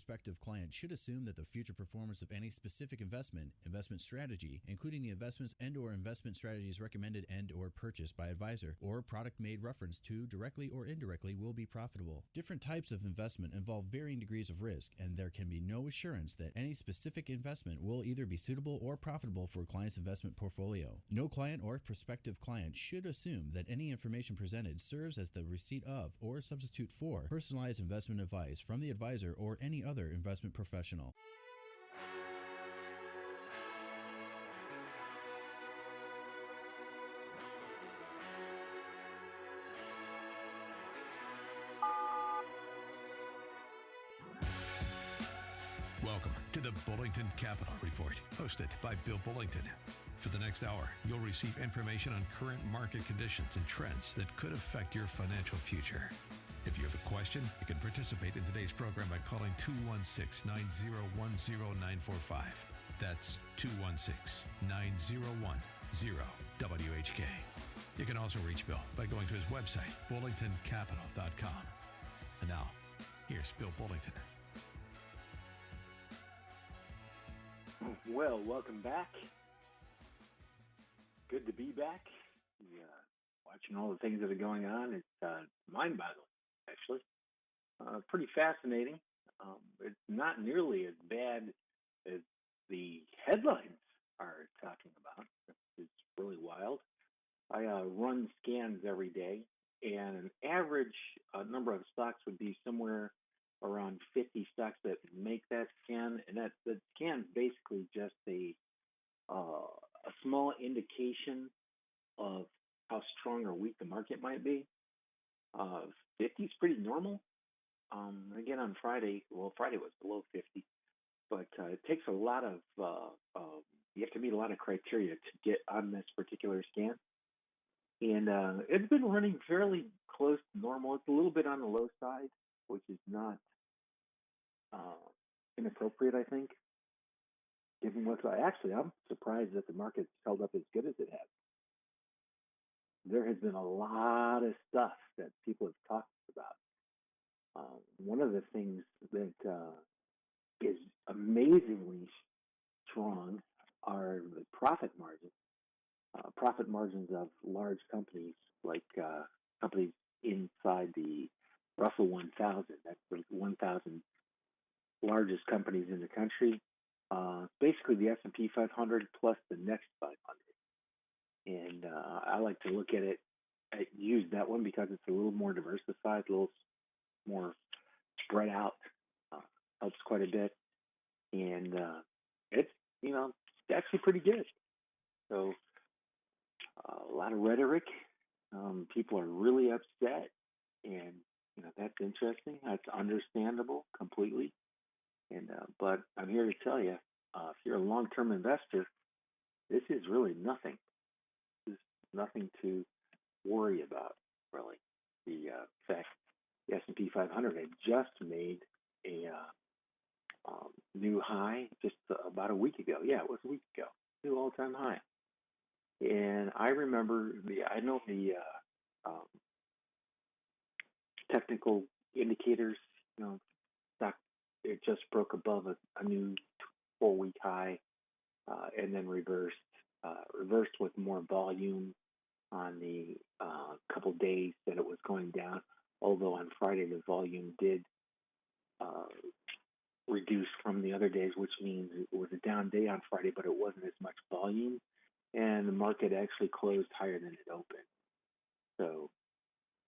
prospective client should assume that the future performance of any specific investment strategy, including the investments and/or investment strategies recommended and/or purchased by advisor, or product made reference to directly or indirectly, will be profitable. Different types of investment involve varying degrees of risk, and there can be no assurance that any specific investment will either be suitable or profitable for a client's investment portfolio. No client or prospective client should assume that any information presented serves as the receipt of or substitute for personalized investment advice from the advisor or any other investment professional. Welcome to the Bullington Capital Report, hosted by Bill Bullington. For the next hour, you'll receive information on current market conditions and trends that could affect your financial future. If you have a question, you can participate in today's program by calling 216-901-0945. That's 216-901-0WHK. You can also reach Bill by going to his website, bullingtoncapital.com. And now, here's Bill Bullington. Well, welcome back. Good to be back. Watching all the things that are going on, it's mind-boggling, actually. Pretty fascinating. It's not nearly as bad as the headlines are talking about. It's really wild. I run scans every day, and an average number of stocks would be somewhere around 50 stocks that make that scan, and that scan is basically just a small indication of how strong or weak the market might be. 50 is pretty normal. Again, on Friday was below 50, but it takes a lot of, you have to meet a lot of criteria to get on this particular scan. And it's been running fairly close to normal. It's a little bit on the low side, which is not inappropriate, I think. Given what's actually, I'm surprised that the market's held up as good as it has. There has been a lot of stuff that people have talked about. One of the things that is amazingly strong are the profit margins. Profit margins of large companies, like companies inside the Russell 1000. That's the 1,000 largest companies in the country. Basically the S&P 500 plus the next 500. And I like to look at it, use that one because it's a little more diversified, a little more spread out, helps quite a bit. And it's actually pretty good. So a lot of rhetoric. People are really upset, and that's interesting. That's understandable completely. And but I'm here to tell you, if you're a long-term investor, this is really nothing. This is nothing to worry about, really. The fact the S&P 500 had just made a new high just about a week ago. Yeah, it was a week ago. New all-time high. And I remember I know the technical indicators, stock, it just broke above a new 4-week high, and then reversed with more volume on the couple days that it was going down. Although on Friday the volume did reduce from the other days, which means it was a down day on Friday, but it wasn't as much volume, and the market actually closed higher than it opened. So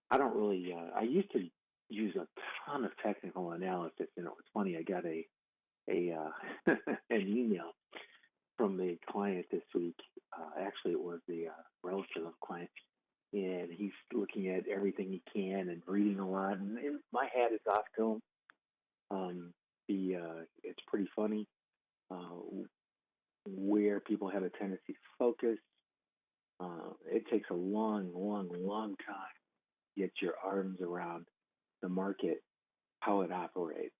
I don't really. I used to use a ton of technical analysis, and it was funny. I got an email from a client this week. Actually, it was the relative of client, and he's looking at everything he can and reading a lot. And my hat is off to him. It's pretty funny where people have a tendency to focus. It takes a long time to get your arms around the market, how it operates,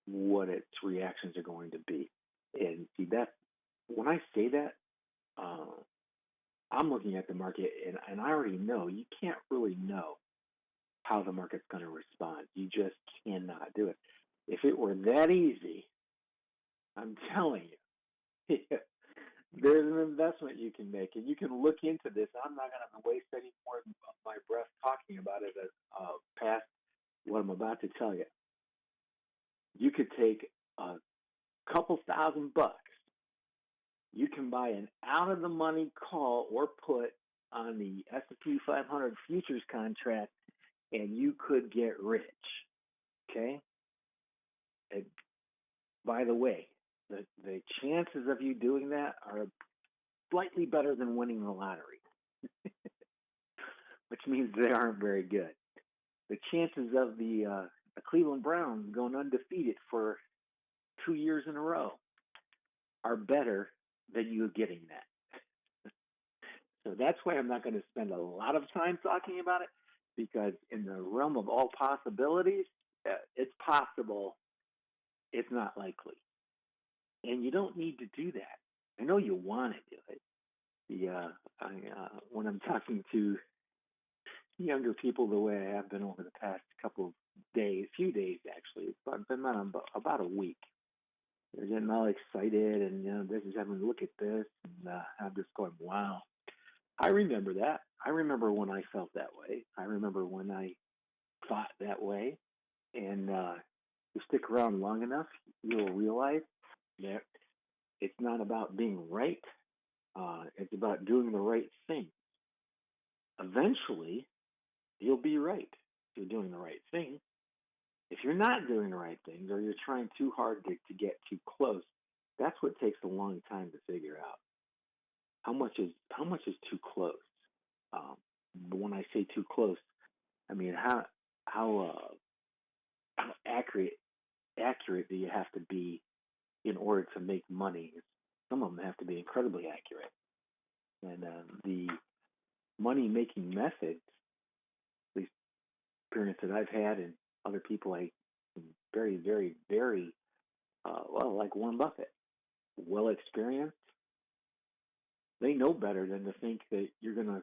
what its reactions are going to be. And see that when I say that, I'm looking at the market and I already know you can't really know how the market's going to respond. You just cannot do it. If it were that easy, I'm telling you, there's an investment you can make, and you can look into this. I'm not going to waste any more of my breath talking about it past what I'm about to tell you. You could take a couple $1,000. You can buy an out-of-the-money call or put on the S&P 500 futures contract, and you could get rich. Okay? And by the way, the chances of you doing that are slightly better than winning the lottery, which means they aren't very good. The chances of the Cleveland Browns going undefeated for 2 years in a row are better than you getting that. So that's why I'm not going to spend a lot of time talking about it, because in the realm of all possibilities, it's possible, it's not likely. And you don't need to do that. I know you want to do it. When I'm talking to younger people the way I have been over the past few days actually, it's been about a week. They're getting all excited, and this is having a look at this, and I'm just going, wow. I remember that. I remember when I felt that way. I remember when I thought that way. And you stick around long enough, you'll realize that it's not about being right. It's about doing the right thing. Eventually, you'll be right if you're doing the right thing. If you're not doing the right thing, or you're trying too hard to get too close, that's what takes a long time to figure out. How much is too close? When I say too close, I mean how accurate do you have to be in order to make money? Some of them have to be incredibly accurate, and the money making methods, at least experience that I've had, and other people very, very, very like Warren Buffett, well experienced. They know better than to think that you're gonna,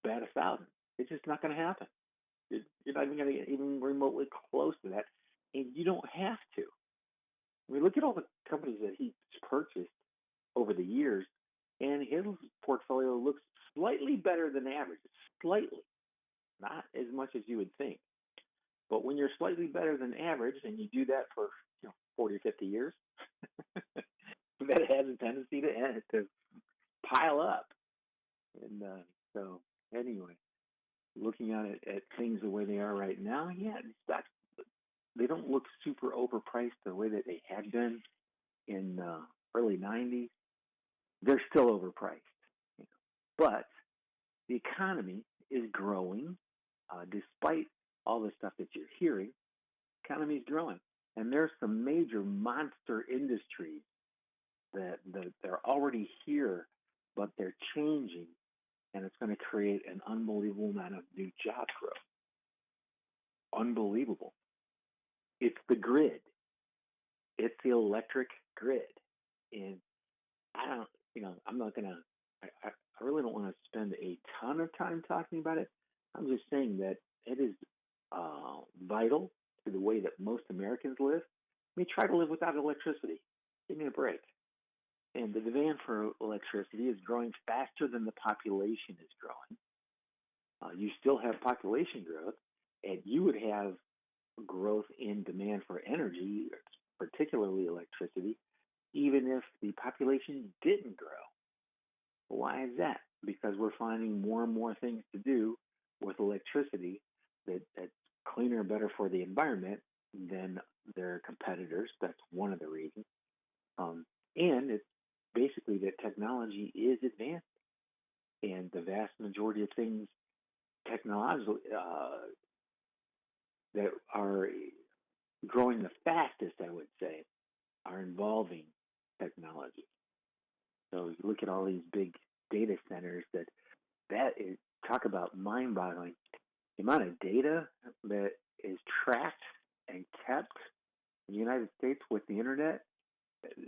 bat 1,000. It's just not going to happen. You're not even going to get even remotely close to that, and you don't have to. I mean, look at all the companies that he's purchased over the years, and his portfolio looks slightly better than average. Slightly, not as much as you would think. But when you're slightly better than average, and you do that for 40 or 50 years, that has a tendency to pile up. And so, anyway, looking at things the way they are right now, they don't look super overpriced the way that they had been in early 90s. They're still overpriced. But the economy is growing despite all the stuff that you're hearing. The economy is growing. And there's some major monster industries that they're already here, but they're changing, and it's going to create an unbelievable amount of new job growth. Unbelievable. It's the grid. It's the electric grid. And I'm not going to, I really don't want to spend a ton of time talking about it. I'm just saying that it is vital to the way that most Americans live. I mean, try to live without electricity. Give me a break. And the demand for electricity is growing faster than the population is growing. You still have population growth, and you would have growth in demand for energy, particularly electricity, even if the population didn't grow. Why is that? Because we're finding more and more things to do with electricity that's cleaner and better for the environment than their competitors. That's one of the reasons. And it's basically that technology is advanced, and the vast majority of things technologically that are growing the fastest, I would say, are involving technology. So you look at all these big data centers that is, talk about mind-boggling. The amount of data that is tracked and kept in the United States with the internet,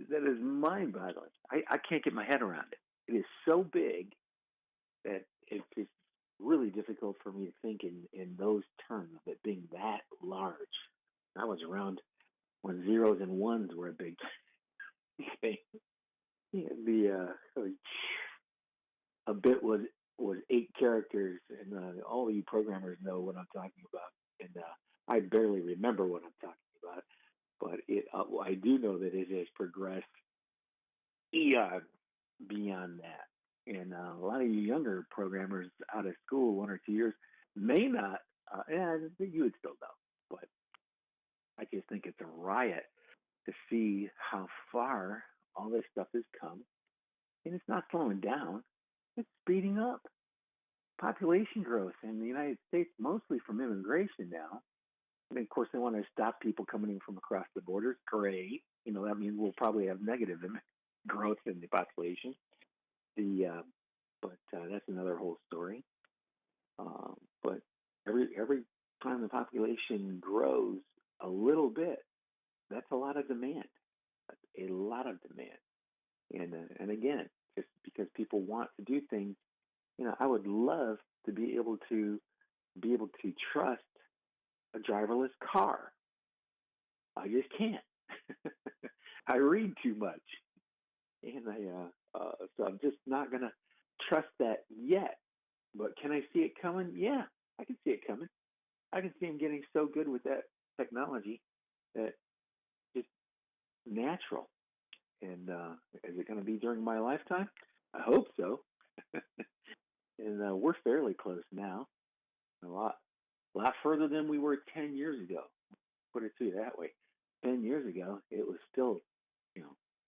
that is mind-boggling. I can't get my head around it. It is so big that it's really difficult for me to think in those terms of it being that large. I was around when zeros and ones were a big thing. A bit was 8 characters, and all of you programmers know what I'm talking about. And I barely remember what I'm talking about, but I do know that it has progressed eons beyond that. And a lot of you younger programmers out of school, 1 or 2 years, may not, and you would still know, but I just think it's a riot to see how far all this stuff has come. And it's not slowing down, it's speeding up. Population growth in the United States, mostly from immigration now. And of course, they want to stop people coming in from across the borders. Great. That means we'll probably have negative growth in the population. But that's another whole story. But every time the population grows a little bit, that's a lot of demand. That's a lot of demand. And again, just because people want to do things, I would love to be able to trust a driverless car. I just can't. I read too much, and so I'm just not gonna trust that yet. But can I see it coming? Yeah, I can see it coming. I can see him getting so good with that technology that it's natural. And is it going to be during my lifetime? I hope so. And we're fairly close now, a lot further than we were 10 years ago. Put it to you that way. 10 years ago, it was still,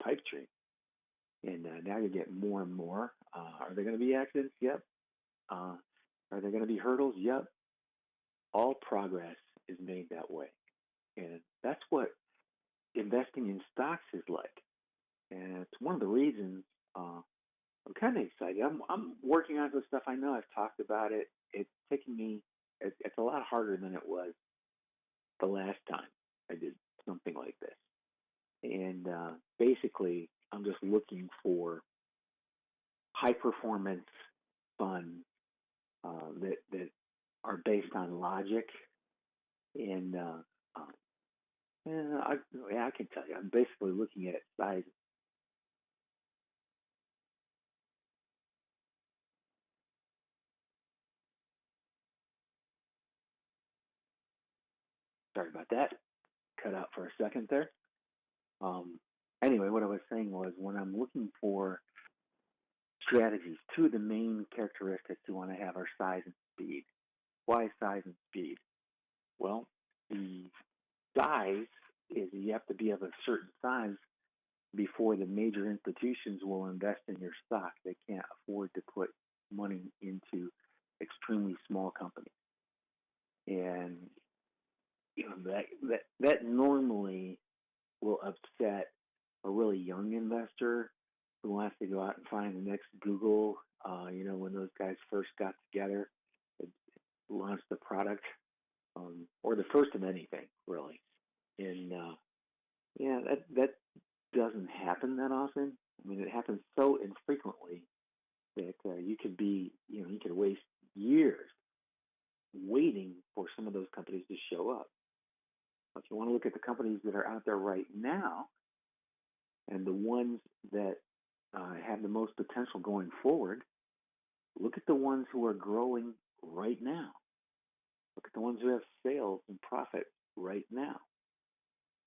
pipe dream. And now you get more and more. Are there going to be accidents? Yep. Are there going to be hurdles? Yep. All progress is made that way. And that's what investing in stocks is like. And it's one of the reasons I'm kind of excited. I'm working on this stuff. I know I've talked about it. It's taking me, it's a lot harder than it was the last time I did something like this. And basically, I'm just looking for high performance funds that are based on logic. And I can tell you, I'm basically looking at size. Sorry about that. Cut out for a second there. Anyway, what I was saying was when I'm looking for strategies, two of the main characteristics you want to have are size and speed. Why size and speed? Well, the size is you have to be of a certain size before the major institutions will invest in your stock. They can't afford to put money into extremely small companies. And that normally will upset a really young investor who wants to go out and find the next Google. When those guys first got together, it launched the product, or the first of anything, really. And that doesn't happen that often. I mean, it happens so infrequently that you could waste years waiting for some of those companies to show up. If you want to look at the companies that are out there right now and the ones that have the most potential going forward, look at the ones who are growing right now. Look at the ones who have sales and profit right now.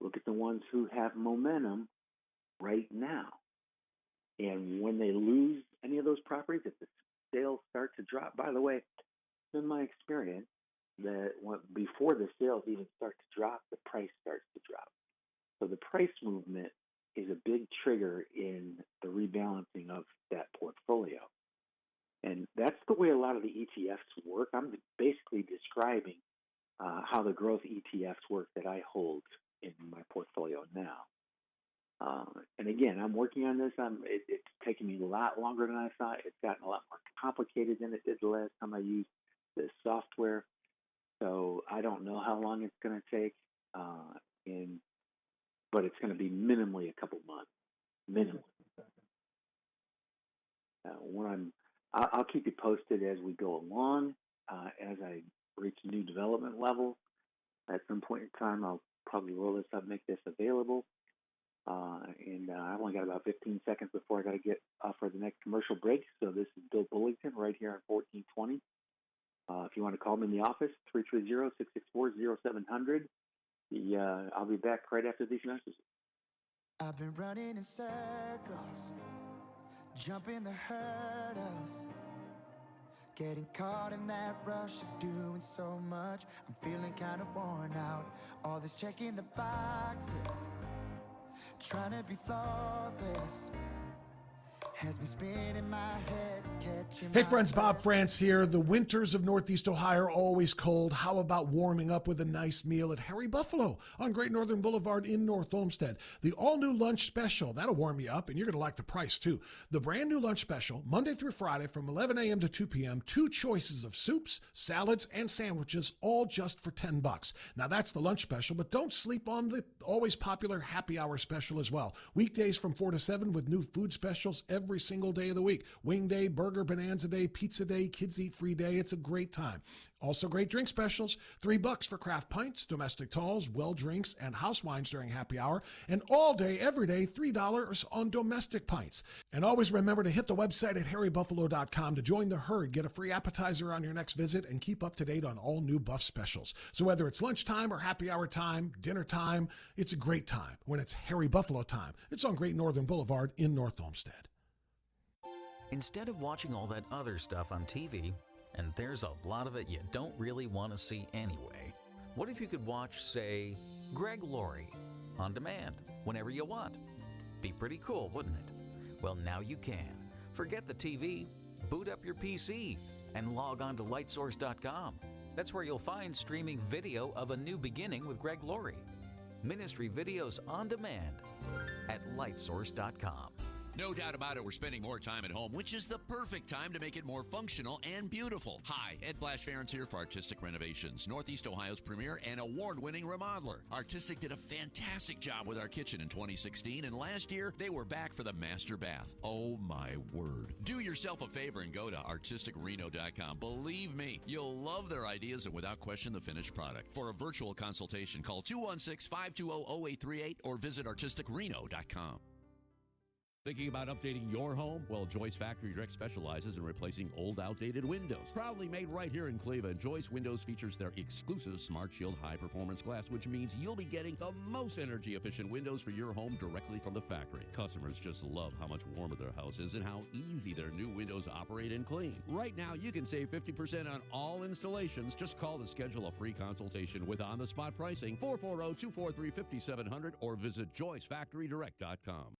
Look at the ones who have momentum right now. And when they lose any of those properties, if the sales start to drop, by the way, it's been my experience that before the sales even start to drop, the price starts to drop. So the price movement is a big trigger in the rebalancing of that portfolio. And that's the way a lot of the ETFs work. I'm basically describing how the growth ETFs work that I hold in my portfolio now. And again, I'm working on this. It's taken me a lot longer than I thought. It's gotten a lot more complicated than it did the last time I used this software. So I don't know how long it's going to take, but it's going to be minimally a couple months, minimally. I'll keep you posted as we go along. As I reach new development levels, at some point in time, I'll probably roll this up, make this available. And I've only got about 15 seconds before I got to get for the next commercial break. So this is Bill Bullington right here on 1420. If you want to call me in the office, 330-664-0700. I'll be back right after these messages. I've been running in circles, jumping the hurdles, getting caught in that rush of doing so much. I'm feeling kind of worn out. All this checking the boxes, trying to be flawless, has me spinning my head, catching. Hey friends, Bob France here. The winters of Northeast Ohio are always cold. How about warming up with a nice meal at Harry Buffalo on Great Northern Boulevard in North Olmsted? The all-new lunch special, that'll warm you up, and you're going to like the price too. The brand new lunch special, Monday through Friday from 11 a.m. to 2 p.m., 2 choices of soups, salads, and sandwiches, all just for $10. Now that's the lunch special, but don't sleep on the always popular happy hour special as well. Weekdays from 4 to 7 with new food specials every single day of the week. Wing day, burger, bonanza day, pizza day, kids eat free day. It's a great time. Also great drink specials, $3 for craft pints, domestic talls, well drinks, and house wines during happy hour. And all day, every day, $3 on domestic pints. And always remember to hit the website at harrybuffalo.com to join the herd, get a free appetizer on your next visit, and keep up to date on all new Buff specials. So whether it's lunchtime or happy hour time, dinner time, it's a great time when it's Harry Buffalo time. It's on Great Northern Boulevard in North Olmsted. Instead of watching all that other stuff on TV, and there's a lot of it you don't really want to see anyway, what if you could watch, say, Greg Laurie on demand whenever you want? Be pretty cool, wouldn't it? Well, now you can. Forget the TV, boot up your PC, and log on to lightsource.com. That's where you'll find streaming video of A New Beginning with Greg Laurie. Ministry videos on demand at lightsource.com. No doubt about it, we're spending more time at home, which is the perfect time to make it more functional and beautiful. Hi, Ed Flash Ferentz here for Artistic Renovations, Northeast Ohio's premier and award-winning remodeler. Artistic did a fantastic job with our kitchen in 2016, and last year, they were back for the master bath. Oh, my word. Do yourself a favor and go to artisticreno.com. Believe me, you'll love their ideas and without question the finished product. For a virtual consultation, call 216-520-0838 or visit artisticreno.com. Thinking about updating your home? Well, Joyce Factory Direct specializes in replacing old, outdated windows. Proudly made right here in Cleveland, Joyce Windows features their exclusive Smart Shield high-performance glass, which means you'll be getting the most energy-efficient windows for your home directly from the factory. Customers just love how much warmer their house is and how easy their new windows operate and clean. Right now, you can save 50% on all installations. Just call to schedule a free consultation with on-the-spot pricing, 440-243-5700, or visit joycefactorydirect.com.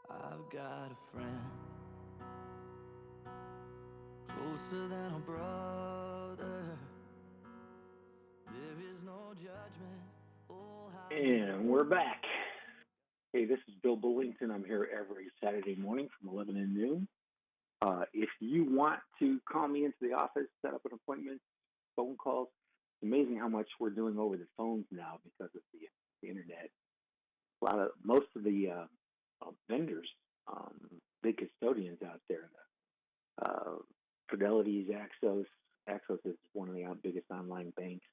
I've got a friend closer than a brother. There is no judgment. Oh, And we're back. Hey, this is Bill Bullington. I'm here every Saturday morning from 11 to noon. If you want to call me into the office, set up an appointment, phone calls, it's amazing how much we're doing over the phones now because of the internet. Most of the vendors, big custodians out there, Fidelity's Axos. Axos is one of the biggest online banks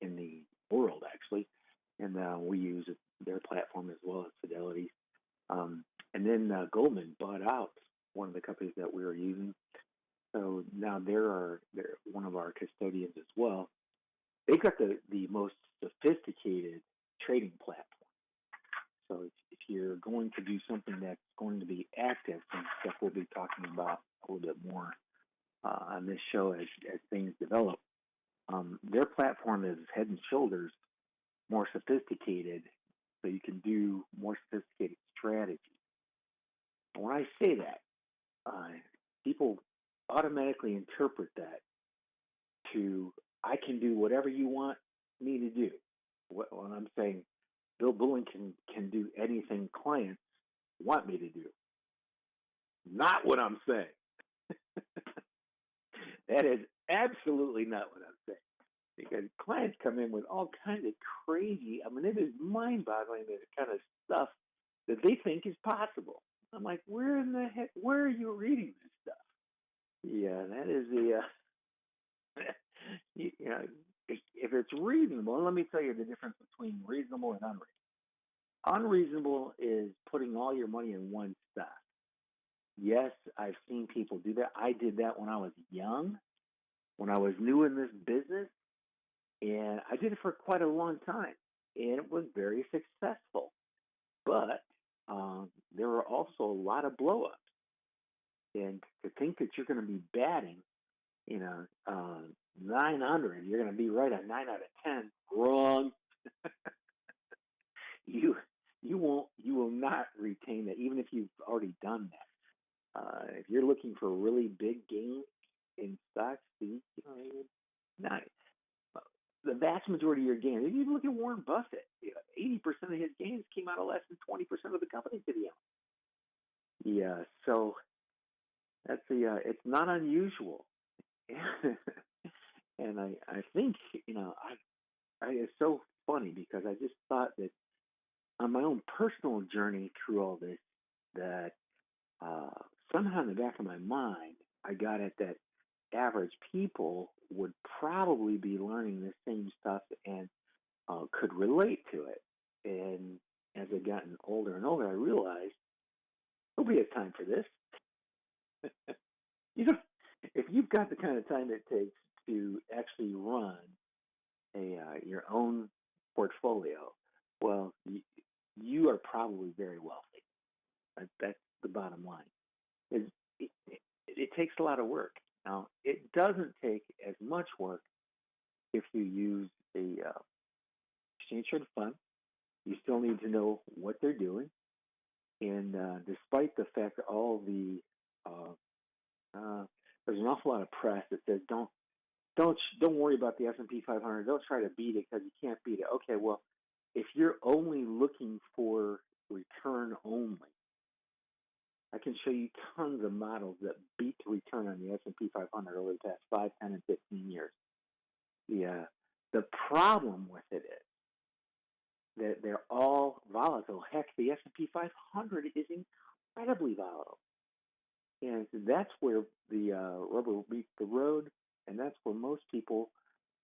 in the world, actually, and we use their platform as well as Fidelity's. And then Goldman bought out one of the companies that we were using, so now they're one of our custodians as well. They've got the most sophisticated trading platform. So if you're going to do something that's going to be active, and stuff we'll be talking about a little bit more on this show as things develop, their platform is head and shoulders more sophisticated, so you can do more sophisticated strategies. And when I say that, people automatically interpret that to, I can do whatever you want me to do. When I'm saying Bill Bullington can do anything clients want me to do. Not what I'm saying. That is absolutely not what I'm saying. Because clients come in with all kinds of crazy, it is mind-boggling, the kind of stuff that they think is possible. I'm like, where are you reading this stuff? Yeah, that is the, if it's reasonable, let me tell you the difference between reasonable and unreasonable. Unreasonable is putting all your money in one stock. Yes, I've seen people do that. I did that when I was young, when I was new in this business, and I did it for quite a long time, and it was very successful. But there were also a lot of blowups, and to think that you're going to be batting, 900, you're going to be right at 9 out of 10. Wrong. You will not retain that, even if you've already done that. If you're looking for really big gains in stocks, nice. The vast majority of your gains, if you look at Warren Buffett, 80% of his gains came out of less than 20% of the companies that he owned. Yeah, so that's it's not unusual. And I think, it's so funny because I just thought that on my own personal journey through all this, that somehow in the back of my mind, I got at that average people would probably be learning the same stuff and could relate to it. And as I've gotten older and older, I realized nobody has time for this. you know, if you've got the kind of time it takes to actually run your own portfolio, well, you are probably very wealthy. That's the bottom line. It takes a lot of work. Now, it doesn't take as much work if you use a exchange traded fund. You still need to know what they're doing, and despite the fact that all the there's an awful lot of press that says don't worry about the S&P 500. Don't try to beat it because you can't beat it. Okay, well, if you're only looking for return only, I can show you tons of models that beat the return on the S&P 500 over the past 5, 10, and 15 years. The problem with it is that they're all volatile. Heck, the S&P 500 is incredibly volatile. And that's where the rubber meets the road, and that's where most people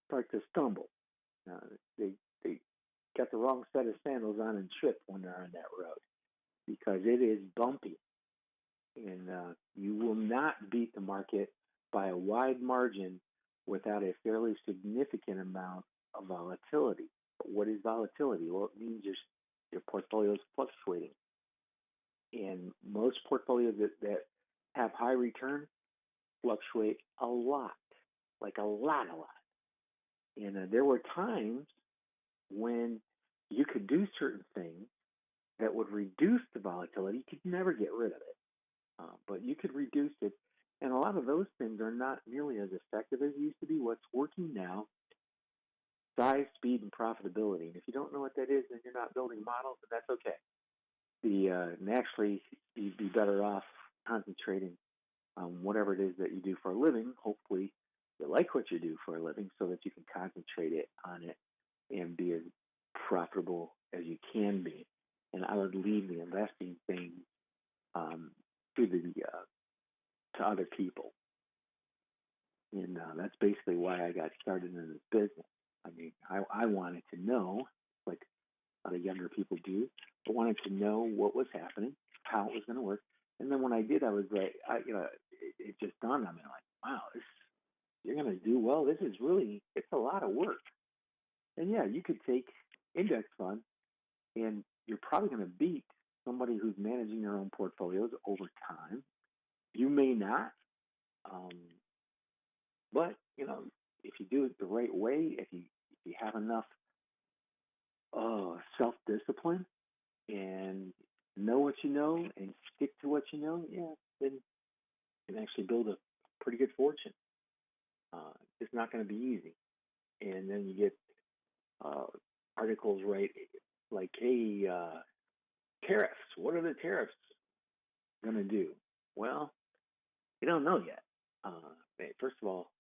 start to stumble. They got the wrong set of sandals on and trip when they're on that road because it is bumpy. And you will not beat the market by a wide margin without a fairly significant amount of volatility. But what is volatility? Well, it means your portfolio is fluctuating. And most portfolios that have high return fluctuate a lot, like a lot. And there were times when you could do certain things that would reduce the volatility. You could never get rid of it. But you could reduce it. And a lot of those things are not nearly as effective as they used to be. What's working now, size, speed, and profitability. And if you don't know what that is, then you're not building models, and that's okay. Naturally, you'd be better off concentrating on whatever it is that you do for a living. Hopefully, you like what you do for a living so that you can concentrate it on it and be as profitable as you can be. And I would leave the investing thing to other people. And that's basically why I got started in this business. I mean, I wanted to know, like a lot of younger people do, I wanted to know what was happening, how it was going to work. And then when I did, I was like, it just dawned on me, like, wow, you're going to do well. This is really, it's a lot of work. And yeah, you could take index funds and you're probably going to beat somebody who's managing their own portfolios over time. You may not, but if you do it the right way, if you have enough self-discipline and know what you know and stick to what you know, then you can actually build a pretty good fortune. It's not going to be easy, and then you get articles right like, hey, tariffs. What are the tariffs going to do? Well, you don't know yet. First of all,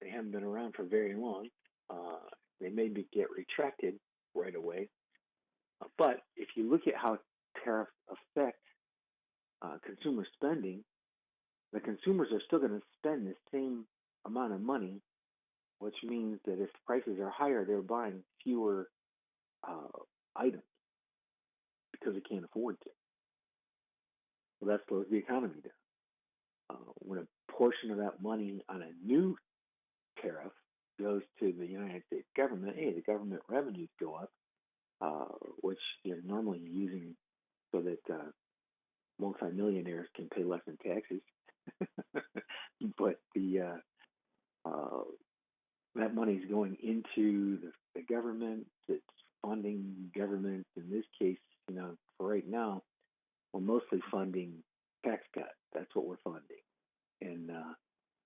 they haven't been around for very long. They may get retracted right away. But if you look at how tariffs affect consumer spending, the consumers are still going to spend the same amount of money which means that if prices are higher, they're buying fewer uh, items because they can't afford to. Well, that slows the economy down. When a portion of that money on a new tariff goes to the United States government, hey, the government revenues go up, which you're normally using so that multimillionaires can pay less in taxes. But that money is going into the government. It's funding government. In this case, for right now, we're mostly funding tax cuts. That's what we're funding, and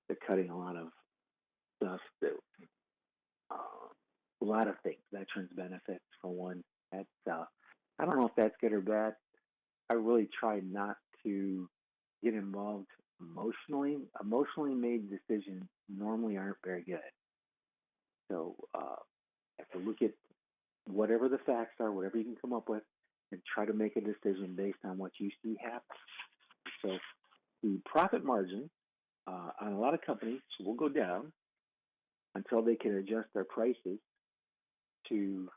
they're cutting a lot of stuff that a lot of things, veterans benefits for one. That's I don't know if that's good or bad. I really try not to get involved emotionally. Emotionally made decisions normally aren't very good. So have to look at whatever the facts are, whatever you can come up with, and try to make a decision based on what you see happen. So the profit margin on a lot of companies will go down until they can adjust their prices to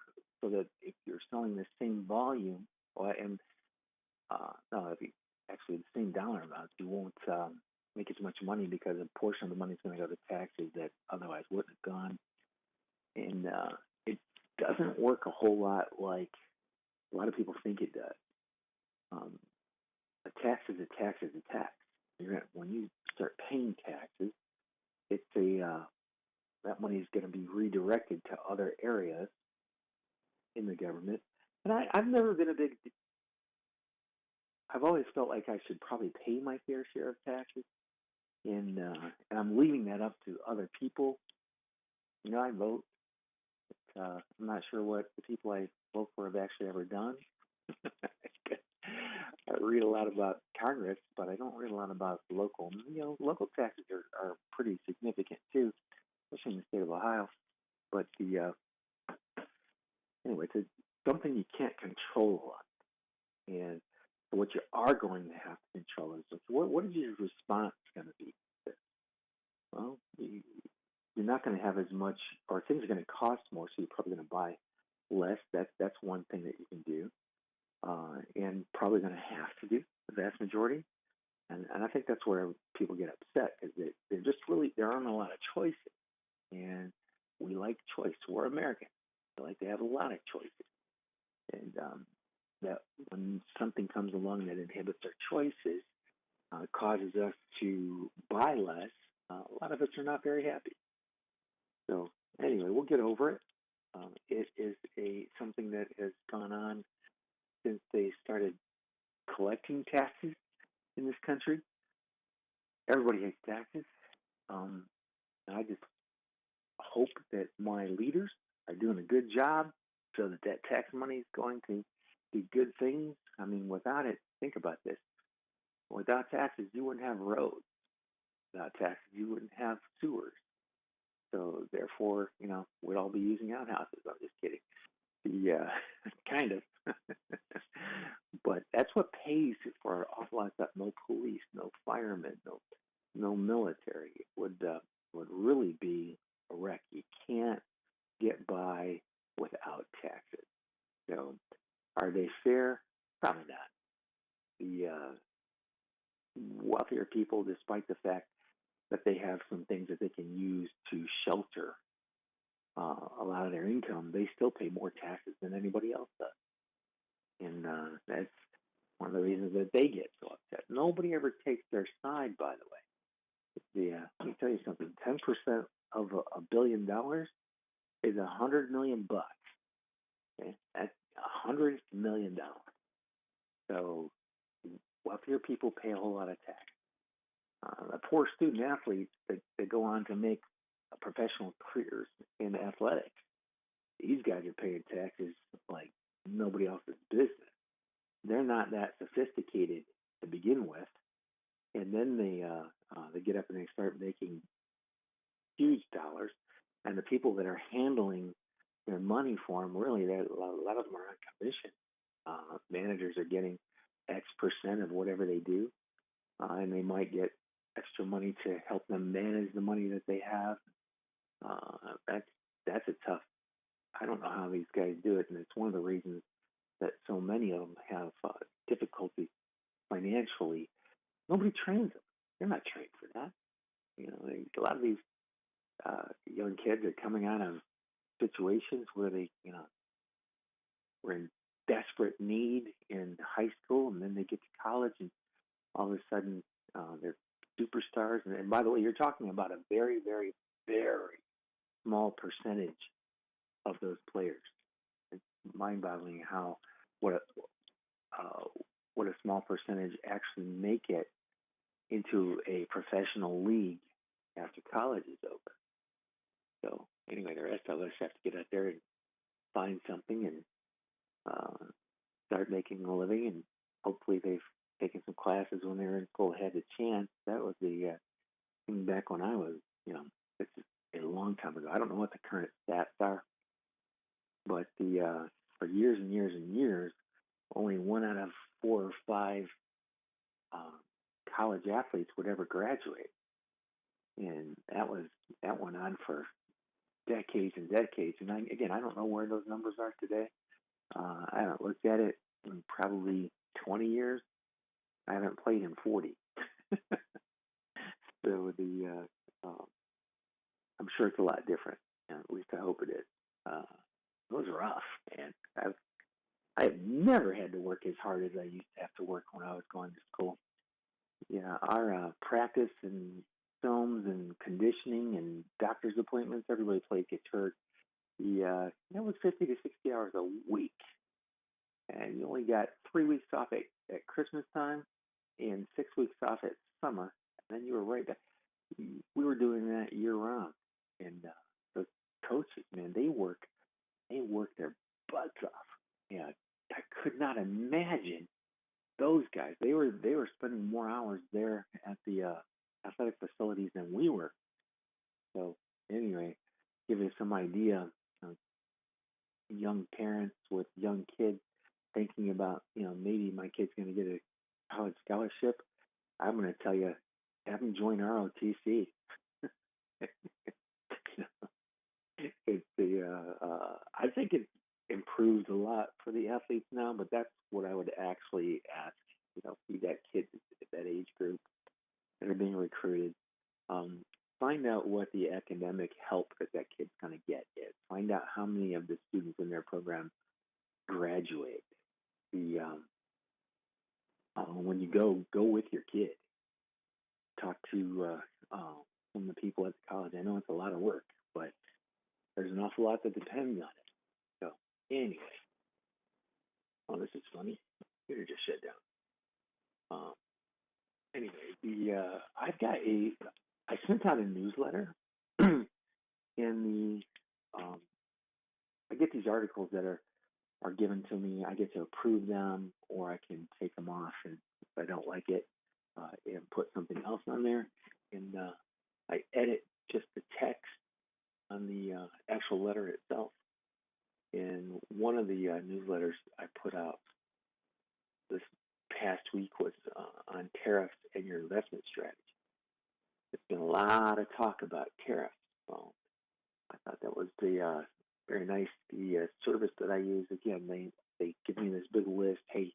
so that if you're selling the same volume, and no, if you actually the same dollar amount, you won't make as much money because a portion of the money is going to go to taxes that otherwise wouldn't have gone. And it doesn't work a whole lot like a lot of people think it does. A tax is a tax is a tax. When you start paying taxes, it's that money is going to be redirected to other areas in the government. And I've never been I've always felt like I should probably pay my fair share of taxes, and I'm leaving that up to other people. I vote. I'm not sure what the people I vote for have actually ever done. I read a lot about Congress, but I don't read a lot about local. Local taxes are pretty significant too, especially in the state of Ohio. But anyway, it's something you can't control a lot. And so what you are going to have to control is what is your response going to be? Well, you're not going to have as much, or things are going to cost more, so you're probably going to buy less. That's one thing that you can do, and probably going to have to do the vast majority. And I think that's where people get upset, because they're just really, there aren't a lot of choices, and we like choice. We're Americans. We like to have a lot of choices, and that when something comes along that inhibits our choices, causes us to buy less, a lot of us are not very happy. So anyway, we'll get over it. It is something that has gone on since they started collecting taxes in this country. Everybody hates taxes. And I just hope that my leaders are doing a good job so that tax money is going to do good things. I mean, without it, think about this. Without taxes, you wouldn't have roads. Without taxes, you wouldn't have sewers. So therefore, we'd all be using outhouses. I'm just kidding. Kind of. But that's what pays for an awful lot of stuff. No police, no firemen, no military. It would really be a wreck. You can't get by without taxes. So are they fair? Probably not. The wealthier people, despite the fact that they have some things that they can use to shelter a lot of their income, they still pay more taxes than anybody else does. And that's one of the reasons that they get so upset. Nobody ever takes their side, by the way. Let me tell you something. 10% of $1 billion is $100 million bucks. Okay? That's $100 million. So wealthier people pay a whole lot of tax. The poor student athletes that go on to make professional careers in athletics, these guys are paying taxes like nobody else's business. They're not that sophisticated to begin with, and then they get up and they start making huge dollars. And the people that are handling their money for them, really, a lot of them are on commission. Managers are getting X percent of whatever they do, and they might get extra money to help them manage the money that they have. That's a tough. I don't know how these guys do it, and it's one of the reasons that so many of them have difficulty financially. Nobody trains them. They're not trained for that. A lot of these young kids are coming out of situations where they, were in desperate need in high school, and then they get to college, and all of a sudden they're superstars. And by the way, you're talking about a very, very, very small percentage of those players. It's mind-boggling how what a what a small percentage actually make it into a professional league after college is over. So anyway, the rest of us have to get out there and find something and start making a living. And hopefully they've taken some classes when they were in school, had a chance. That was the thing back when I was, it's a long time ago. I don't know what the current stats are, but for years and years and years, only 1 out of 4 or 5 college athletes would ever graduate, and that went on for decades and decades. And I don't know where those numbers are today. I haven't looked at it in probably 20 years. I haven't played in 40. So I'm sure it's a lot different. At least I hope it is. It was rough, and I've never had to work as hard as I used to have to work when I was going to school. Yeah, our practice and films and conditioning and doctor's appointments, everybody gets hurt. That was 50 to 60 hours a week. And you only got 3 weeks off at Christmas time and 6 weeks off at summer. And then you were right back. We were doing that year round. And the coaches, man, they work their butts off. Yeah, I could not imagine those guys. They were spending more hours there at the athletic facilities than we were. So anyway, give you some idea. Young parents with young kids thinking about, maybe my kid's going to get a college scholarship. I'm going to tell you, have them join ROTC. I think it improves a lot for the athletes now, but that's what I would actually ask. You got kids at that age group that are being recruited. Find out what the academic help that kid's going to get is. Find out how many of the students in their program graduate. When you go with your kid. Talk to some of the people at the college. I know it's a lot of work, but there's an awful lot that depends on it. So anyway, this is funny. Computer just shut down. Anyway, I sent out a newsletter, and I get these articles that are given to me. I get to approve them, or I can take them off, and if I don't like it, and put something else on there. And I edit just the text on the actual letter itself. And one of the newsletters I put out this past week was on tariffs and your investment strategy. There's been a lot of talk about tariffs. So I thought that was very nice. The service that I use, again, they give me this big list. Hey,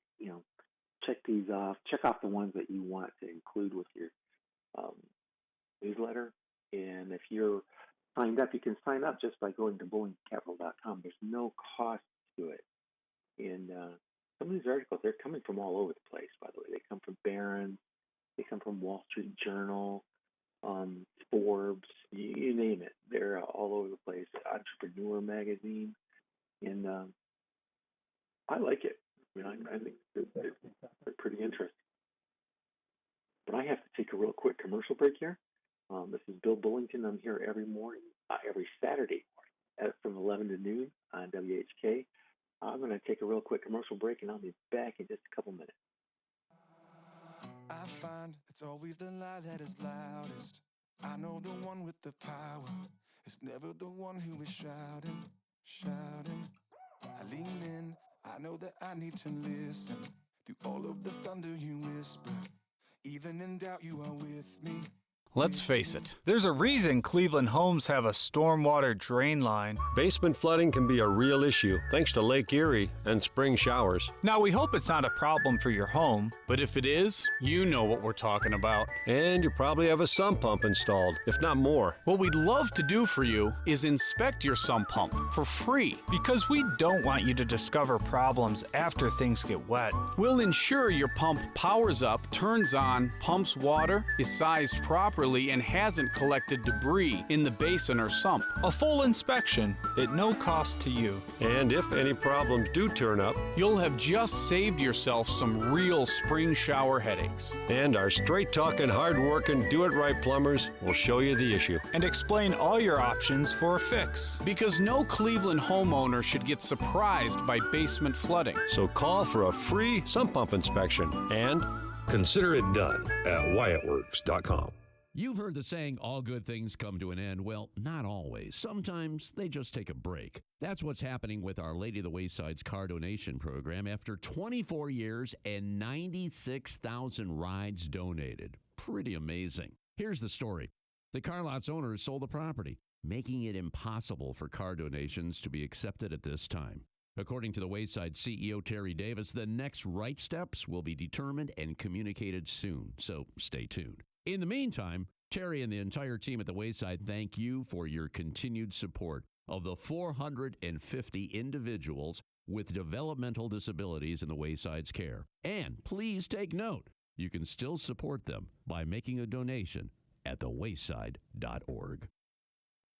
check these off. Check off the ones that you want to include with your newsletter. And if you're signed up, you can sign up just by going to bullingtoncapital.com. There's no cost to it. And some of these articles, they're coming from all over the place, by the way. They come from Barron's. They come from Wall Street Journal, Forbes, you name it. They're all over the place. Entrepreneur Magazine. And I like it. I think they're pretty interesting. But I have to take a real quick commercial break here. This is Bill Bullington. I'm here every Saturday morning from 11 to noon on WHK. I'm going to take a real quick commercial break, and I'll be back in just a couple minutes. I find it's always the lie that is loudest. I know the one with the power is never the one who is shouting. I lean in, I know that I need to listen. Through all of the thunder you whisper, even in doubt you are with me. Let's face it, there's a reason Cleveland homes have a stormwater drain line. Basement flooding can be a real issue thanks to Lake Erie and spring showers. Now, we hope it's not a problem for your home, but if it is, you know what we're talking about. And you probably have a sump pump installed, if not more. What we'd love to do for you is inspect your sump pump for free, because we don't want you to discover problems after things get wet. We'll ensure your pump powers up, turns on, pumps water, is sized properly, and hasn't collected debris in the basin or sump. A full inspection at no cost to you. And if any problems do turn up, you'll have just saved yourself some real spring shower headaches. And our straight-talking, hard-working, do-it-right plumbers will show you the issue. And explain all your options for a fix. Because no Cleveland homeowner should get surprised by basement flooding. So call for a free sump pump inspection and consider it done at WyattWorks.com. You've heard the saying, all good things come to an end. Well, not always. Sometimes they just take a break. That's what's happening with Our Lady of the Wayside's car donation program after 24 years and 96,000 rides donated. Pretty amazing. Here's the story. The car lot's owners sold the property, making it impossible for car donations to be accepted at this time. According to the Wayside CEO, Terry Davis, the next right steps will be determined and communicated soon, so stay tuned. In the meantime, Terry and the entire team at the Wayside thank you for your continued support of the 450 individuals with developmental disabilities in the Wayside's care. And please take note, you can still support them by making a donation at thewayside.org.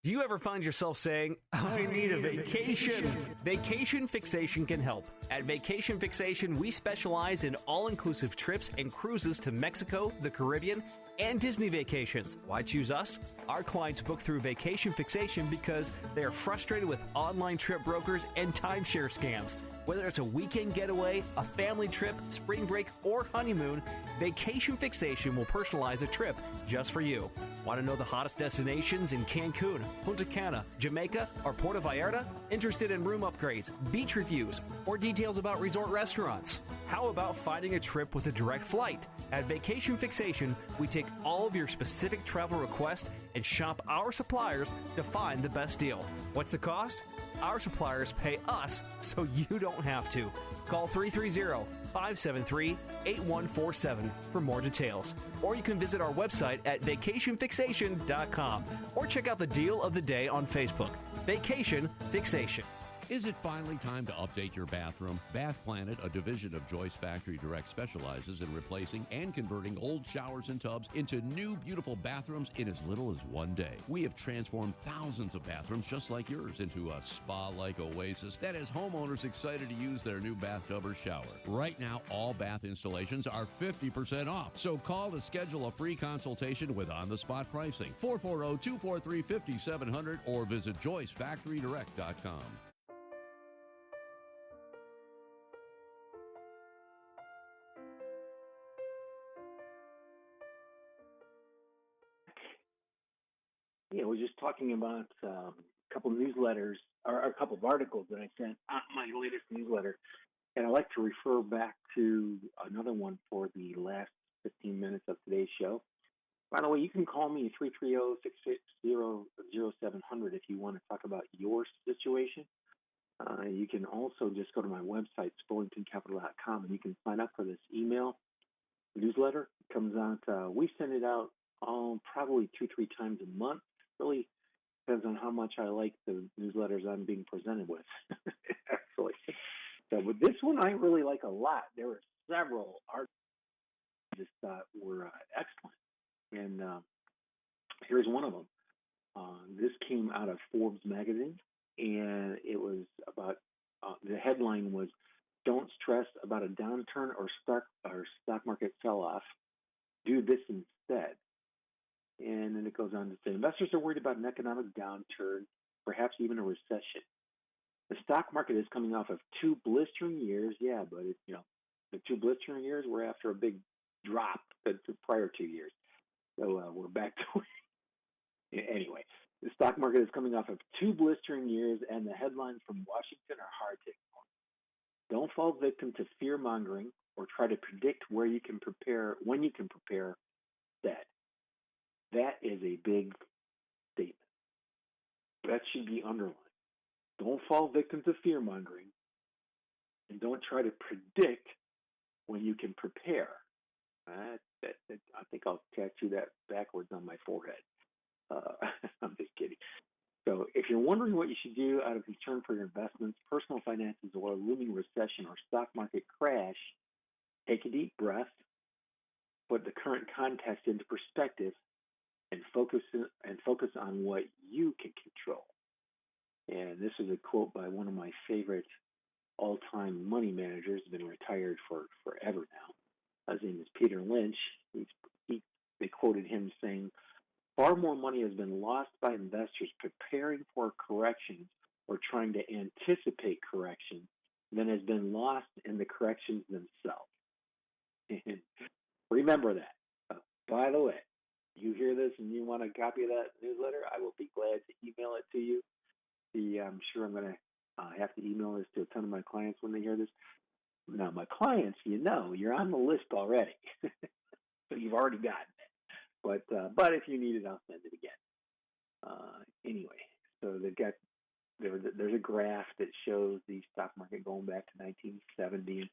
Do you ever find yourself saying, I need a vacation? Vacation Fixation can help. At Vacation Fixation, we specialize in all-inclusive trips and cruises to Mexico, the Caribbean, and Disney vacations. Why choose us? Our clients book through Vacation Fixation because they are frustrated with online trip brokers and timeshare scams. Whether it's a weekend getaway, a family trip, spring break, or honeymoon, Vacation Fixation will personalize a trip just for you. Want to know the hottest destinations in Cancun, Punta Cana, Jamaica, or Puerto Vallarta? Interested in room upgrades, beach reviews, or details about resort restaurants? How about finding a trip with a direct flight? At Vacation Fixation, we take all of your specific travel requests and shop our suppliers to find the best deal. What's the cost? Our suppliers pay us so you don't have to. Call 330-573-8147 for more details. Or you can visit our website at vacationfixation.com or check out the deal of the day on Facebook. Vacation Fixation. Is it finally time to update your bathroom? Bath Planet, a division of Joyce Factory Direct, specializes in replacing and converting old showers and tubs into new, beautiful bathrooms in as little as one day. We have transformed thousands of bathrooms just like yours into a spa-like oasis that has homeowners excited to use their new bathtub or shower. Right now, all bath installations are 50% off. So call to schedule a free consultation with on-the-spot pricing. 440-243-5700 or visit JoyceFactoryDirect.com. Yeah, we're just talking about a couple of newsletters or a couple of articles that I sent out my latest newsletter. And I like to refer back to another one for the last 15 minutes of today's show. By the way, you can call me at 330-660-0700 if you want to talk about your situation. You can also just go to my website, bullingtoncapital.com, and you can sign up for this email newsletter. It comes out, we send it out probably 2-3 times a month. Really depends on how much I like the newsletters I'm being presented with, actually. So, but this one I really like a lot. There were several articles I just thought were excellent. And here's one of them. This came out of Forbes magazine, and it was about, the headline was, "Don't stress about a downturn or stock market sell-off. Do this instead." And then it goes on to say, investors are worried about an economic downturn, perhaps even a recession. The stock market is coming off of 2 blistering years. Yeah, but the 2 blistering years were after a big drop the prior 2 years. So we're back to anyway. The stock market is coming off of 2 blistering years, and the headlines from Washington are hard to ignore. Don't fall victim to fear mongering or try to predict when you can prepare instead. That is a big statement. That should be underlined. Don't fall victim to fear mongering, and don't try to predict when you can prepare. I think I'll tattoo that backwards on my forehead. I'm just kidding. So if you're wondering what you should do out of concern for your investments, personal finances, or a looming recession or stock market crash, take a deep breath, put the current context into perspective, and focus on what you can control. And this is a quote by one of my favorite all-time money managers, been retired for forever now. His name is Peter Lynch. They quoted him saying, "Far more money has been lost by investors preparing for corrections or trying to anticipate corrections than has been lost in the corrections themselves." And remember that. By the way, you hear this and you want a copy of that newsletter, I will be glad to email it to you. I'm sure I'm going to have to email this to a ton of my clients when they hear this. Now, my clients, you're on the list already. So you've already gotten it. But if you need it, I'll send it again. Anyway, so there's a graph that shows the stock market going back to 1970,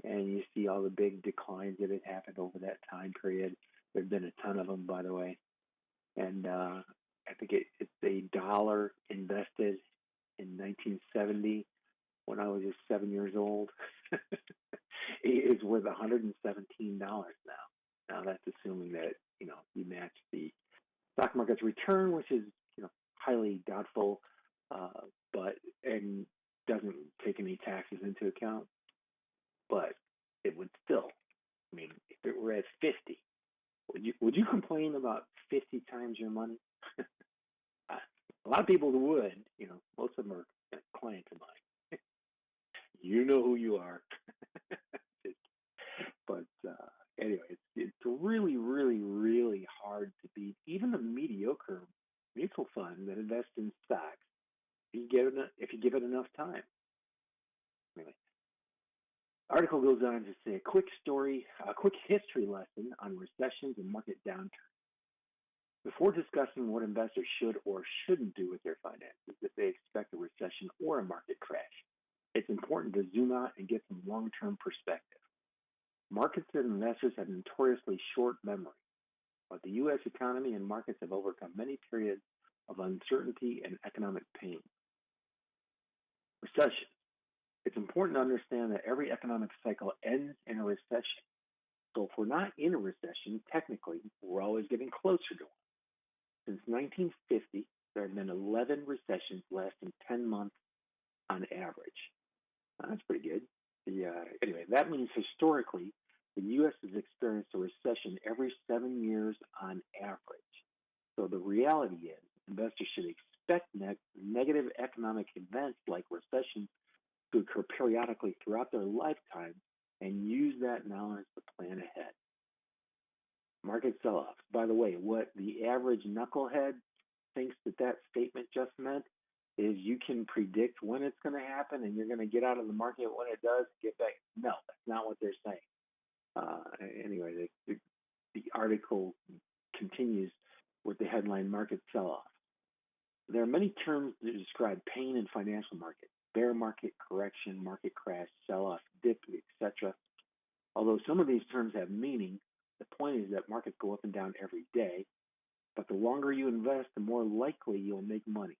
and you see all the big declines that had happened over that time period. There've been a ton of them, by the way. And I think it's $1 invested in 1970 when I was just 7 years old. It is worth $117 now. Now that's assuming that you match the stock market's return, which is highly doubtful, and doesn't take any taxes into account. But it would still, if it were at 50, would you complain about 50 times your money? A lot of people would. Most of them are clients of mine. You know who you are. But anyway, it's really, really, really hard to beat even a mediocre mutual fund that invests in stocks if you give it enough time. Anyway, article goes on to say a quick history lesson on recessions and market downturns. Before discussing what investors should or shouldn't do with their finances if they expect a recession or a market crash, it's important to zoom out and get some long-term perspective. Markets and investors have notoriously short memory, but the U.S. economy and markets have overcome many periods of uncertainty and economic pain. Recession. It's important to understand that every economic cycle ends in a recession. So if we're not in a recession, technically, we're always getting closer to one. Since 1950, there have been 11 recessions lasting 10 months on average. That's pretty good. Anyway, that means historically, the U.S. has experienced a recession every 7 years on average. So the reality is, investors should expect negative economic events like recessions to occur periodically throughout their lifetime and use that knowledge to plan ahead. Market sell-offs. By the way, what the average knucklehead thinks that statement just meant is you can predict when it's going to happen and you're going to get out of the market when it does, get back. No, that's not what they're saying. Anyway, the article continues with the headline, Market Sell-Off. There are many terms that describe pain in financial markets: bear market, correction, market crash, sell-off, dip, etc. Although some of these terms have meaning, the point is that markets go up and down every day, but the longer you invest, the more likely you'll make money.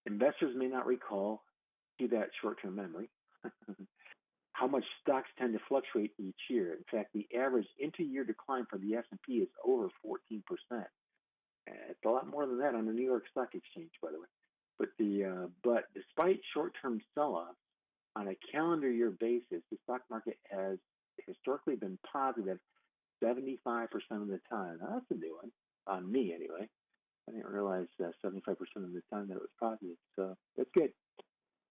Investors may not recall, to that short-term memory, how much stocks tend to fluctuate each year. In fact, the average inter-year decline for the S&P is over 14%. It's a lot more than that on the New York Stock Exchange, by the way. But despite short-term sell-offs, on a calendar year basis, the stock market has historically been positive 75% of the time. Now, that's a new one, on me anyway. I didn't realize 75% of the time that it was positive, so that's good.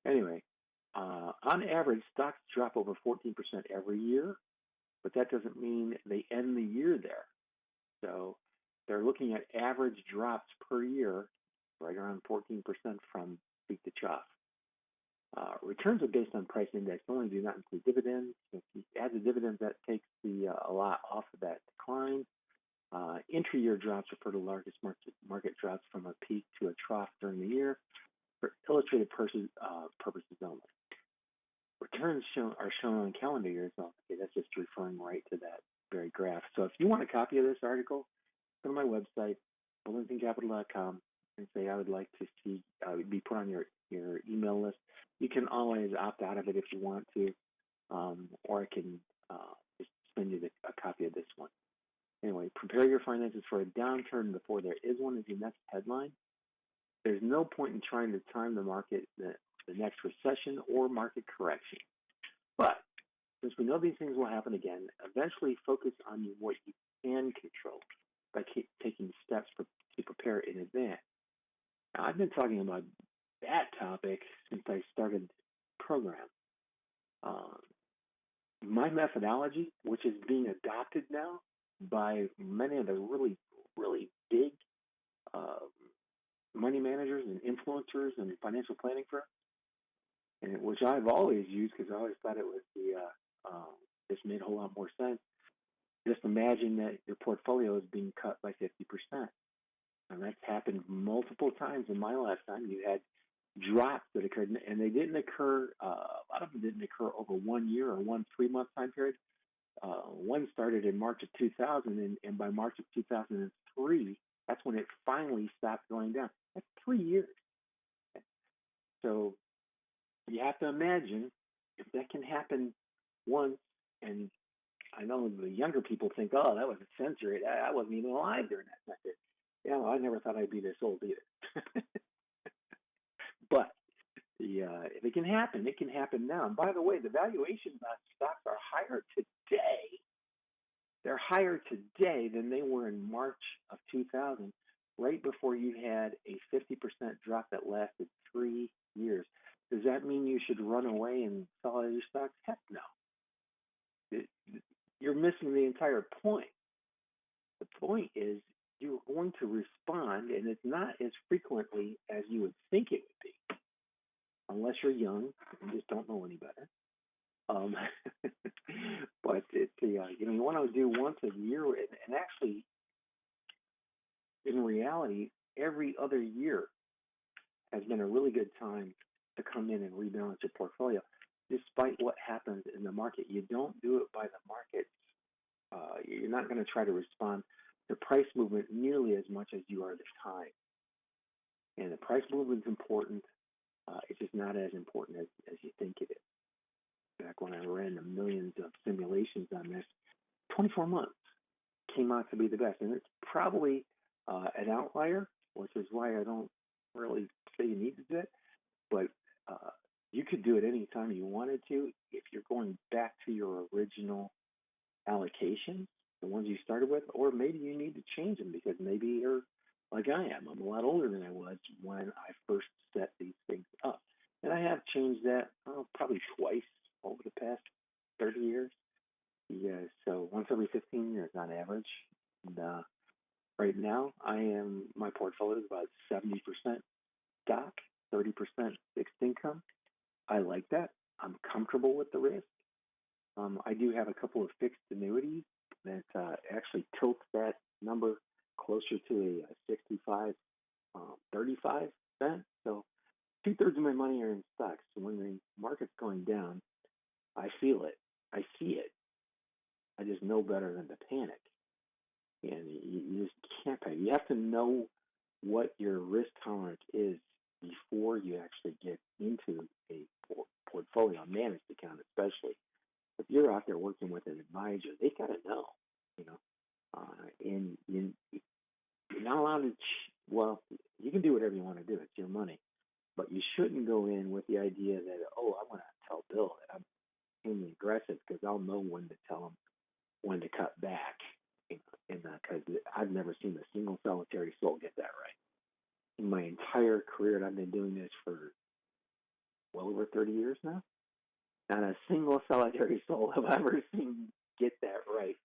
Anyway, on average, stocks drop over 14% every year, but that doesn't mean they end the year there. So they're looking at average drops per year, right around 14% from peak to trough. Returns are based on price index only, do not include dividends. If you add the dividends, that takes a lot off of that decline. 2-year drops refer to largest market drops from a peak to a trough during the year for illustrated purposes only. Returns are shown on calendar years. Well, okay, that's just referring right to that very graph. So if you want a copy of this article, go to my website, bullingtoncapital.com, and say I would like to see be put on your email list. You can always opt out of it if you want to, or I can just send you a copy of this one. Anyway, prepare your finances for a downturn before there is one is the next headline. There's no point in trying to time the market, the next recession or market correction. But since we know these things will happen again, eventually focus on what you can control by taking steps to prepare in advance. Now, I've been talking about that topic since I started the program. My methodology, which is being adopted now by many of the really, really big money managers and influencers and financial planning firms, and which I've always used because I always thought it was just made a whole lot more sense. Just imagine that your portfolio is being cut by 50%. And that's happened multiple times in my lifetime. You had drops that occurred, and they didn't occur, a lot of them didn't occur over 1 year or 1 3-month time period. One started in March of 2000, and by March of 2003, that's when it finally stopped going down. That's 3 years. So you have to imagine if that can happen once, and I know the younger people think, oh, that was a century. I wasn't even alive during that time. Yeah, well, I never thought I'd be this old either. But if it can happen, it can happen now. And by the way, the valuations on stocks are higher today. They're higher today than they were in March of 2000, right before you had a 50% drop that lasted 3 years. Does that mean you should run away and sell all your stocks? Heck no. You're missing the entire point. The point is you're going to respond, and it's not as frequently as you would think it would be, unless you're young and just don't know any better. But it's you want to do once a year, and actually, in reality, every other year has been a really good time to come in and rebalance your portfolio, despite what happens in the market. You don't do it by the market. You're not going to try to respond to price movement nearly as much as you are the time. And the price movement is important. It's just not as important as you think it is. Back when I ran the millions of simulations on this, 24 months came out to be the best. And it's probably an outlier, which is why I don't really say you need to do it. But you could do it any time you wanted to if you're going back to your original allocations, the ones you started with, or maybe you need to change them because maybe you're like I am. I'm a lot older than I was when I first set these things up. And I have changed that probably twice over the past 30 years. Yeah, so once every 15 years on average. And right now, my portfolio is about 70% stock, 30% fixed income. I like that. I'm comfortable with the risk. I do have a couple of fixed annuities that actually tilt that number closer to a 65, 35 cent. So 2/3 of my money are in stocks. So when the market's going down, I feel it. I see it. I just know better than to panic. And you just can't panic. You have to know what your risk tolerance is before you actually get into a portfolio, managed account especially. If you're out there working with an advisor, they got to know, and you're not allowed to, well, you can do whatever you want to do. It's your money. But you shouldn't go in with the idea that, I'm going to tell Bill that I'm extremely aggressive because I'll know when to tell him when to cut back. Because I've never seen a single solitary soul get that right. In my entire career, and I've been doing this for well over 30 years now, not a single solitary soul have I ever seen get that right.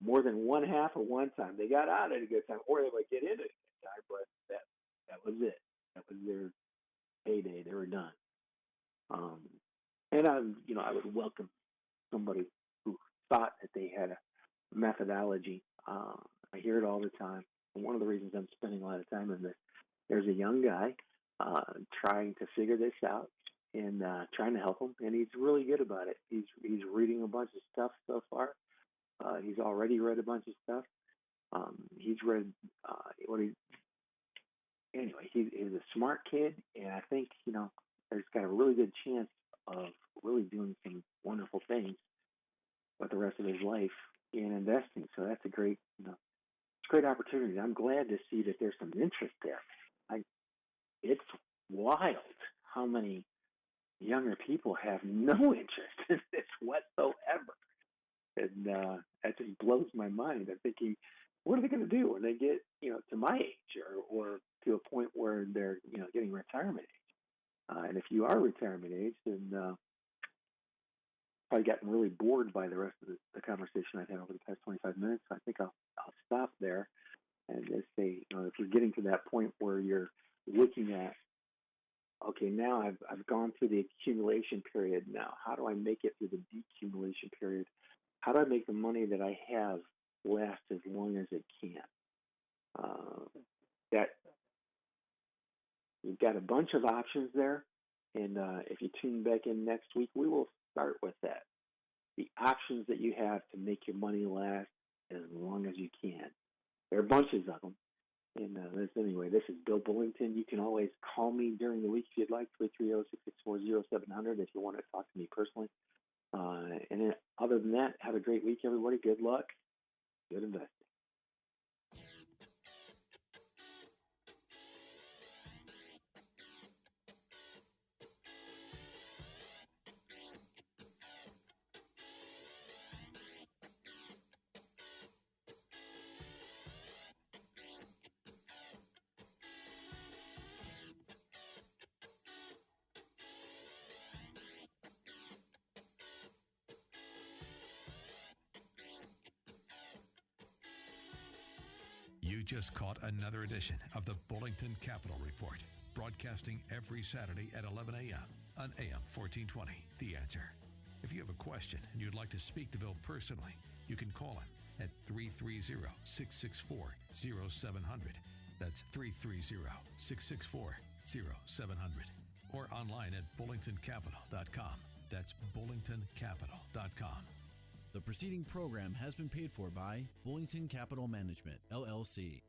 More than one half of one time. They got out at a good time, or they would get in at a good time, but that was it. That was their heyday. They were done. And I would welcome somebody who thought that they had a methodology. I hear it all the time. And one of the reasons I'm spending a lot of time in this, there's a young guy trying to figure this out and trying to help him, and he's really good about it. He's reading a bunch of stuff so far. He's already read a bunch of stuff. He's read he's a smart kid, and I think there's got a really good chance of really doing some wonderful things with the rest of his life in investing. So that's a great it's a great opportunity. I'm glad to see that there's some interest there. It's wild how many younger people have no interest in this whatsoever. And that just blows my mind. I'm thinking, what are they going to do when they get, to my age or to a point where they're, getting retirement age? And if you are retirement age, then probably gotten really bored by the rest of the conversation I've had over the past 25 minutes. So I think I'll stop there and just say, if you're getting to that point where you're looking at, okay, now I've gone through the accumulation period. Now, how do I make it through the decumulation period? How do I make the money that I have last as long as it can? That you've got a bunch of options there, and if you tune back in next week, we will start with that. The options that you have to make your money last as long as you can. There are bunches of them. And this is Bill Bullington. You can always call me during the week if you'd like, 330-664-0700 if you want to talk to me personally. And then other than that, have a great week, everybody. Good luck. Good investing. You just caught another edition of the Bullington Capital Report, broadcasting every Saturday at 11 a.m. on AM 1420, The Answer. If you have a question and you'd like to speak to Bill personally, you can call him at 330-664-0700. That's 330-664-0700. Or online at bullingtoncapital.com. That's bullingtoncapital.com. The preceding program has been paid for by Bullington Capital Management, LLC.